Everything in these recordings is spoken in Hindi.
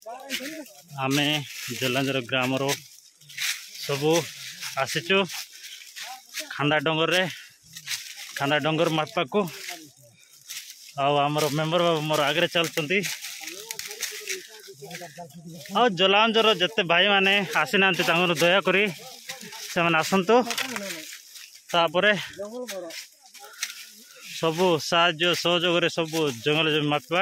आमे जलांजर ग्रामर सबू आसीचु खांदा डंगर मापा को आमर मेम्बर बाबू मोर आगे चलती जलांजर जिते भाई माने आसी ना दया करी से आसतु तापर सबू साहाय्य सहयोग सब जंगल जमी मापा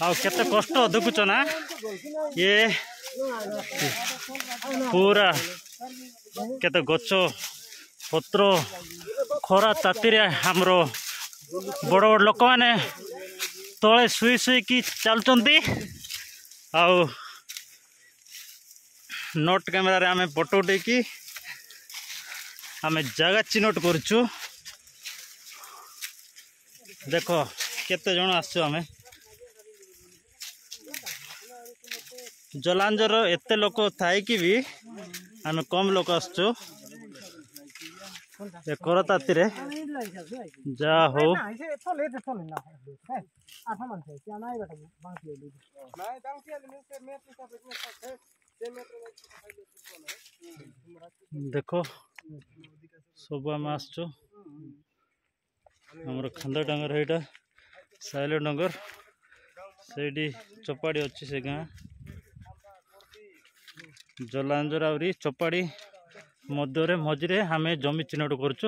केते कष्ट देखुच ना ये पूरा केते गच पत्र खरा ताती हमरो बड़ बड़ लोक मैंने तले शुई शुईकी चलुंट नोट कैमेरा आम फोटो उठेकी आम जगह चिन्हट करुचु देख केते जन आसु आमे जलांजर एते लोक थाई कि भी आम कम लोक आसु करताती जा हो देखो सब आम आसचु हमर खंदा डंगर एटा साइल डंगर से चपाड़ी अच्छी से गाँ जलांजर आवरी चपाड़ी मध्य मझे आम जमी चिन्हट करुचु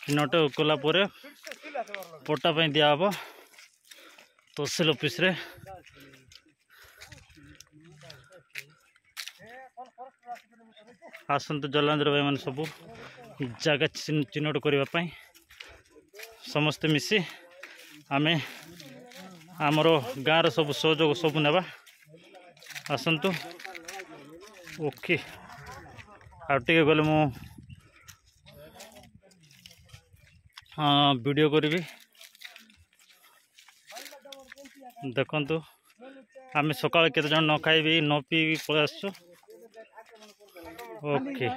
चिन्हट कला पट्टा दिहब तहसिल ऑफिस रे आसतु जलांजर भाई मान सब जगह चिन्हट करने समस्ते मिसी आमे आमर गाँव सब सहयोग सब नेबा आसतु ओके आटे गले मु वीडियो करी देखंतु आम सकाल केते जन न खाई न पी पलि आसु ओके।